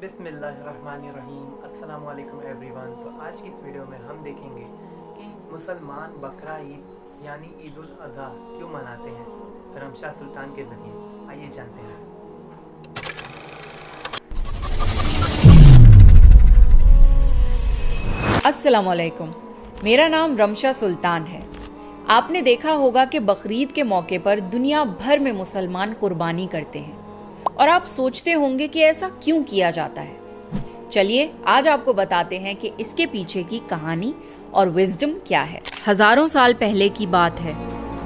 बिस्मिल्लाहिर्रहमानिर्रहीम। अस्सलाम वालेकुम एवरीवन। तो आज की इस वीडियो में हम देखेंगे कि मुसलमान बकरा ईद यानी ईद उल अज़हा क्यों मनाते हैं, रमशा सुल्तान के ज़रिए। आइए जानते हैं। अस्सलाम वालेकुम, मेरा नाम रमशा सुल्तान है। आपने देखा होगा कि बकरीद के मौके पर दुनिया भर में मुसलमान कुर्बानी करते हैं और आप सोचते होंगे कि ऐसा क्यों किया जाता है। चलिए आज आपको बताते हैं कि इसके पीछे की कहानी और विजडम क्या है। हजारों साल पहले की बात है।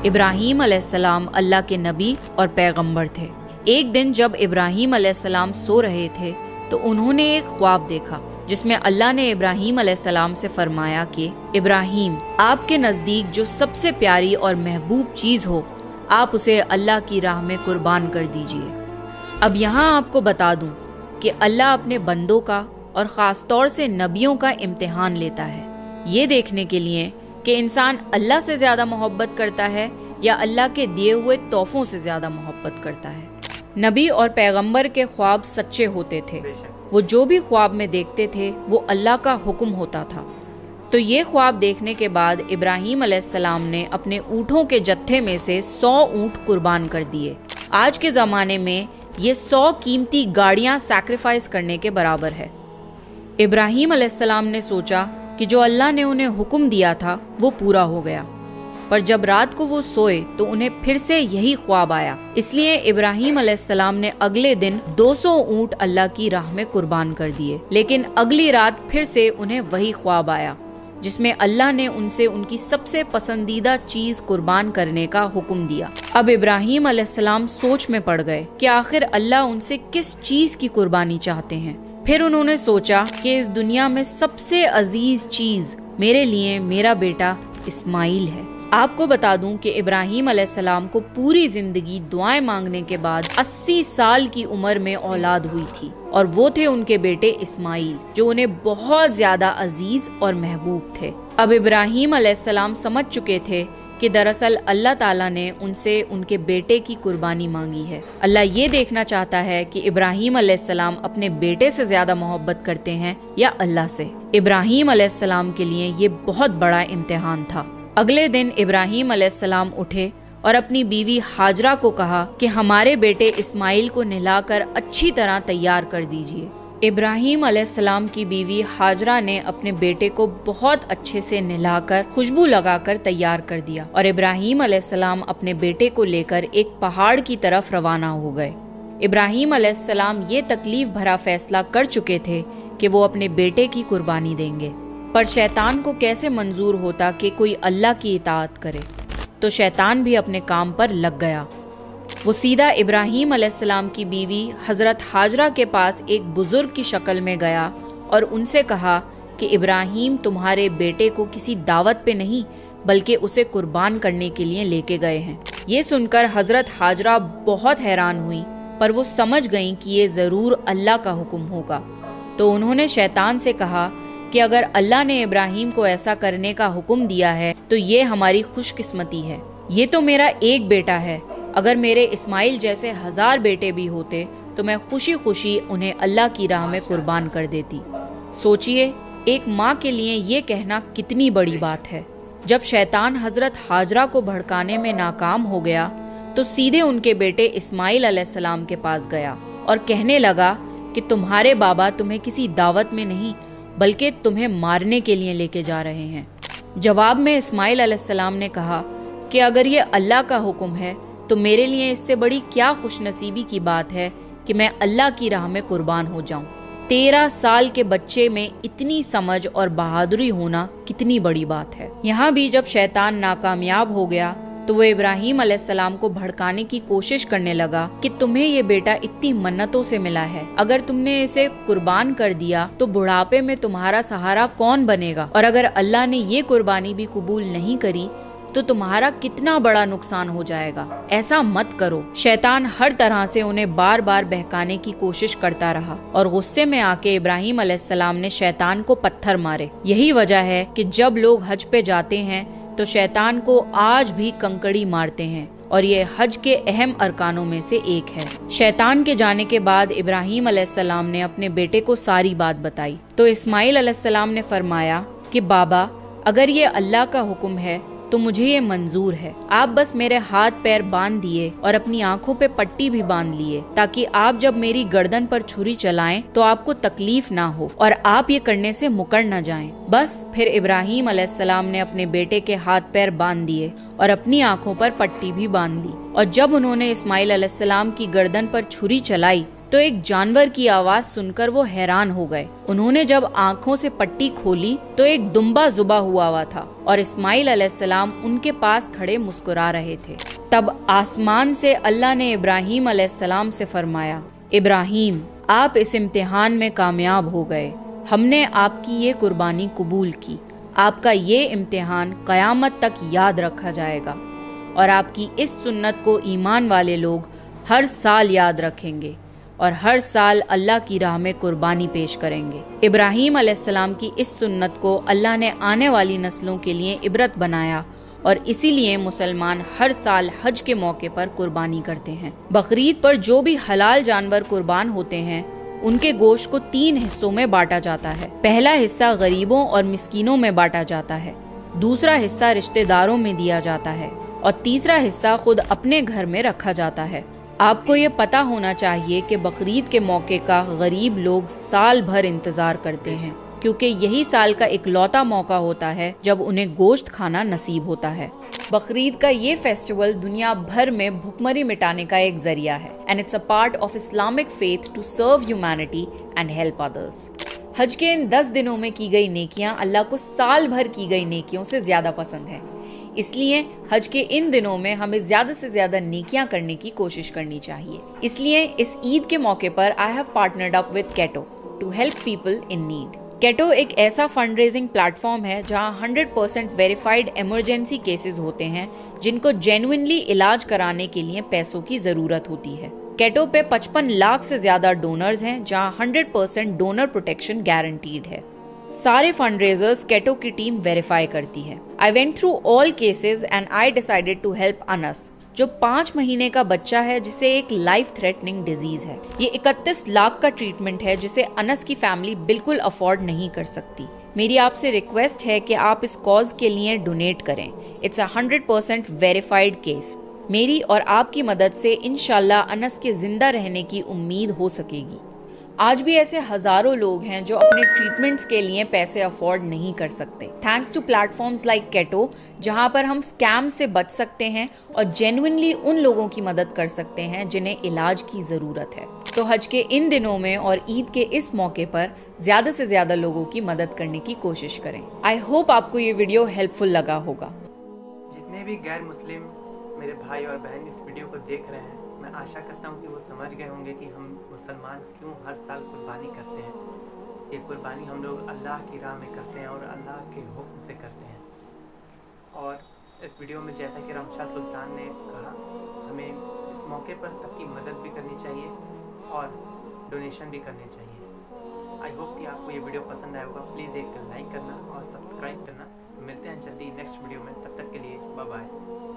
इब्राहीम अलैहिस्सलाम अल्लाह के नबी और पैगंबर थे। एक दिन जब इब्राहीम अलैहिस्सलाम सो रहे थे तो उन्होंने एक ख्वाब देखा जिसमें अल्लाह ने इब्राहीम अलैहिस्सलाम से फरमाया कि इब्राहीम, आपके नज़दीक जो सबसे प्यारी और महबूब चीज़ हो आप उसे अल्लाह की राह में कुर्बान कर दीजिए। अब यहाँ आपको बता दूं कि अल्लाह अपने बंदों का और ख़ास तौर से नबियों का इम्तिहान लेता है, ये देखने के लिए कि इंसान अल्लाह से ज़्यादा मोहब्बत करता है या अल्लाह के दिए हुए तोहफों से ज़्यादा मोहब्बत करता है। नबी और पैगंबर के ख्वाब सच्चे होते थे। वो जो भी ख्वाब में देखते थे वो अल्लाह का हुक्म होता था। तो ये ख्वाब देखने के बाद इब्राहीम अलैहिस्सलाम ने अपने ऊँटों के जत्थे में से 100 ऊँट कुर्बान कर दिए। आज के ज़माने में ये 100 कीमती गाड़ियाँ सैक्रिफाइस करने के बराबर है। इब्राहीम अलैहिस्सलाम ने सोचा कि जो अल्लाह ने उन्हें हुक्म दिया था वो पूरा हो गया, पर जब रात को वो सोए तो उन्हें फिर से यही ख्वाब आया। इसलिए इब्राहीम अलैहिस्सलाम ने अगले दिन 200 ऊँट अल्लाह की राह में कुर्बान कर दिए। लेकिन अगली रात फिर से उन्हें वही ख्वाब आया जिसमें अल्लाह ने उनसे उनकी सबसे पसंदीदा चीज कुर्बान करने का हुक्म दिया। अब इब्राहीम अलैहिस्सलाम सोच में पड़ गए कि आखिर अल्लाह उनसे किस चीज की कुर्बानी चाहते हैं। फिर उन्होंने सोचा कि इस दुनिया में सबसे अजीज चीज मेरे लिए मेरा बेटा इस्माइल है। आपको बता दूं कि इब्राहीम अलैहिस्सलाम को पूरी जिंदगी दुआएं मांगने के बाद 80 साल की उम्र में औलाद हुई थी और वो थे उनके बेटे इस्माइल, जो उन्हें बहुत ज्यादा अजीज और महबूब थे। अब इब्राहीम अलैहिस्सलाम समझ चुके थे कि दरअसल अल्लाह ताला ने उनसे उनके बेटे की कुर्बानी मांगी है। अल्लाह ये देखना चाहता है कि इब्राहीम अलैहिस्सलाम अपने बेटे से ज्यादा मोहब्बत करते हैं या अल्लाह से। इब्राहीम अलैहिस्सलाम के लिए ये बहुत बड़ा इम्तिहान था। अगले दिन इब्राहीम अलैहिस्सलाम उठे और अपनी बीवी हाजरा को कहा कि हमारे बेटे इस्माइल को नहलाकर अच्छी तरह तैयार कर दीजिए। इब्राहीम अलैहिस्सलाम की बीवी हाजरा ने अपने बेटे को बहुत अच्छे से नहलाकर खुशबू लगाकर तैयार कर दिया और इब्राहीम अलैहिस्सलाम अपने बेटे को लेकर एक पहाड़ की तरफ रवाना हो गए। इब्राहीम अलैहिस्सलाम ये तकलीफ भरा फैसला कर चुके थे कि वो अपने बेटे की कुर्बानी देंगे, पर शैतान को कैसे मंजूर होता कि कोई अल्लाह की इताअत करे। तो शैतान भी अपने काम पर लग गया। वो सीधा इब्राहीम अलैहिस्सलाम की बीवी हजरत हाजरा के पास एक बुजुर्ग की शक्ल में गया और उनसे कहा कि इब्राहीम तुम्हारे बेटे को किसी दावत पे नहीं बल्कि उसे कुर्बान करने के लिए लेके गए हैं। ये सुनकर हजरत हाजरा बहुत हैरान हुई, पर वो समझ गईं कि ये जरूर अल्लाह का हुक्म होगा। तो उन्होंने शैतान से कहा कि अगर अल्लाह ने इब्राहीम को ऐसा करने का हुक्म दिया है तो ये हमारी खुशकिस्मती है। ये तो मेरा एक बेटा है, अगर मेरे इस्माइल जैसे 1000 बेटे भी होते तो मैं खुशी खुशी उन्हें अल्लाह की राह में कुर्बान कर देती। सोचिए, एक माँ के लिए ये कहना कितनी बड़ी बात है। जब शैतान हजरत हाजरा को भड़काने में नाकाम हो गया तो सीधे उनके बेटे इस्माइल अलैहिस्सलाम के पास गया और कहने लगा कि तुम्हारे बाबा तुम्हें किसी दावत में नहीं बल्कि तुम्हें मारने के लिए लेके जा रहे हैं। जवाब में इस्माइल अलैहिस्सलाम ने कहा कि अगर ये अल्लाह का हुक्म है तो मेरे लिए इससे बड़ी क्या खुशनसीबी की बात है कि मैं अल्लाह की राह में कुर्बान हो जाऊं। 13 साल के बच्चे में इतनी समझ और बहादुरी होना कितनी बड़ी बात है। यहाँ भी जब शैतान नाकामयाब हो गया तो वो इब्राहीम अलैहिस्सलाम को भड़काने की कोशिश करने लगा कि तुम्हें ये बेटा इतनी मन्नतों से मिला है, अगर तुमने इसे कुर्बान कर दिया तो बुढ़ापे में तुम्हारा सहारा कौन बनेगा, और अगर अल्लाह ने ये कुर्बानी भी कबूल नहीं करी तो तुम्हारा कितना बड़ा नुकसान हो जाएगा। ऐसा मत करो। शैतान हर तरह से उन्हें बार बार बहकाने की कोशिश करता रहा और गुस्से में आके इब्राहीम अलैहिस्सलाम ने शैतान को पत्थर मारे। यही वजह है कि जब लोग हज पे जाते हैं तो शैतान को आज भी कंकड़ी मारते हैं اور یہ حج کے اہم ارکانوں میں سے ایک ہے۔ شیطان کے جانے کے بعد ابراہیم علیہ السلام نے اپنے بیٹے کو ساری بات بتائی تو اسماعیل علیہ السلام نے فرمایا کہ بابا، اگر یہ اللہ کا حکم ہے تو مجھے یہ منظور ہے۔ آپ بس میرے ہاتھ پیر باندھ دیے اور اپنی آنکھوں پہ پٹی بھی باندھ لیے تاکہ آپ جب میری گردن پر چھری چلائیں تو آپ کو تکلیف نہ ہو اور آپ یہ کرنے سے مکر نہ جائیں۔ بس پھر ابراہیم علیہ السلام نے اپنے بیٹے کے ہاتھ پیر باندھ دیے اور اپنی آنکھوں پر پٹی بھی باندھ لی، اور جب انہوں نے اسماعیل علیہ السلام کی گردن پر چھری چلائی تو ایک جانور کی آواز سن کر وہ حیران ہو گئے۔ انہوں نے جب آنکھوں سے پٹی کھولی تو ایک دمبا ذبح ہوا تھا اور اسماعیل علیہ السلام ان کے پاس کھڑے مسکرا رہے تھے۔ تب آسمان سے اللہ نے ابراہیم علیہ السلام سے فرمایا، ابراہیم، آپ اس امتحان میں کامیاب ہو گئے، ہم نے آپ کی یہ قربانی قبول کی۔ آپ کا یہ امتحان قیامت تک یاد رکھا جائے گا اور آپ کی اس سنت کو ایمان والے لوگ ہر سال یاد رکھیں گے اور ہر سال اللہ کی راہ میں قربانی پیش کریں گے۔ ابراہیم علیہ السلام کی اس سنت کو اللہ نے آنے والی نسلوں کے لیے عبرت بنایا اور اسی لیے مسلمان ہر سال حج کے موقع پر قربانی کرتے ہیں۔ بقرعید پر جو بھی حلال جانور قربان ہوتے ہیں ان کے گوشت کو 3 حصوں میں بانٹا جاتا ہے۔ پہلا حصہ غریبوں اور مسکینوں میں بانٹا جاتا ہے، دوسرا حصہ رشتہ داروں میں دیا جاتا ہے اور تیسرا حصہ خود اپنے گھر میں رکھا جاتا ہے۔ آپ کو یہ پتا ہونا چاہیے کہ بقرعید کے موقع کا غریب لوگ سال بھر انتظار کرتے ہیں، کیونکہ یہی سال کا اکلوتا موقع ہوتا ہے جب انہیں گوشت کھانا نصیب ہوتا ہے۔ بقرعید کا یہ فیسٹیول دنیا بھر میں بھوکمری مٹانے کا ایک ذریعہ ہے and it's a part of Islamic faith to serve humanity and help others۔ حج کے ان 10 دنوں میں کی گئی نیکیاں اللہ کو سال بھر کی گئی نیکیوں سے زیادہ پسند ہیں، اس لیے حج کے ان دنوں میں ہمیں زیادہ سے زیادہ نیکیاں کرنے کی کوشش کرنی چاہیے۔ اس لیے اس عید کے موقع پر I have partnered up with Keto to help people in need۔ کیٹو ایک ایسا فنڈ ریزنگ پلیٹ فارم ہے جہاں 100% ویریفائڈ ایمرجنسی کیسز ہوتے ہیں جن کو جینوئنلی علاج کرانے کے لیے پیسوں کی ضرورت ہوتی ہے۔ کیٹو پہ 55 لاکھ سے زیادہ ڈونرز ہیں جہاں 100% ڈونر پروٹیکشن گارنٹیڈ ہے۔ سارے فنڈ ریزرز کیٹو کی ٹیم ویریفائی کرتی ہے۔ I went through all cases and I decided to help Anas، جو 5 مہینے کا بچہ ہے جسے ایک لائف تھریٹننگ ڈیزیز ہے۔ یہ 31 لاکھ کا ٹریٹمنٹ ہے جسے انس کی فیملی بالکل افورڈ نہیں کر سکتی۔ میری آپ سے ریکویسٹ ہے کہ آپ اس کاز کے لیے ڈونیٹ کریں۔ It's 100% verified case. میری اور آپ کی مدد سے انشاءاللہ انس کے زندہ رہنے کی امید ہو سکے گی۔ آج بھی ایسے ہزاروں لوگ ہیں جو اپنے ٹریٹمنٹس کے لیے پیسے افورڈ نہیں کر سکتے۔ Thanks to platforms like Ketto, جہاں پر ہم اسکیم سے بچ سکتے ہیں اور جینوئنلی ان لوگوں کی مدد کر سکتے ہیں جنہیں علاج کی ضرورت ہے۔ تو حج کے ان دنوں میں اور عید کے اس موقع پر زیادہ سے زیادہ لوگوں کی مدد کرنے کی کوشش کریں۔ آئی ہوپ آپ کو یہ ویڈیو ہیلپ فل لگا ہوگا۔ جتنے بھی غیر مسلم میرے بھائی اور بہن اس ویڈیو کو دیکھ رہے ہیں، میں آشا کرتا ہوں کہ وہ سمجھ گئے ہوں گے کہ ہم مسلمان کیوں ہر سال قربانی کرتے ہیں۔ یہ قربانی ہم لوگ اللہ کی راہ میں کرتے ہیں اور اللہ کے حکم سے کرتے ہیں۔ اور اس ویڈیو میں جیسا کہ رمشا سلطان نے کہا، ہمیں اس موقع پر سب کی مدد بھی کرنی چاہیے اور ڈونیشن بھی کرنے چاہیے۔ آئی ہوپ کہ آپ کو یہ ویڈیو پسند آیا ہوگا۔ پلیز ایک لائک کرنا اور سبسکرائب کرنا۔ ملتے ہیں جلدی نیکسٹ ویڈیو میں، تب تک کے لیے بائے بائے۔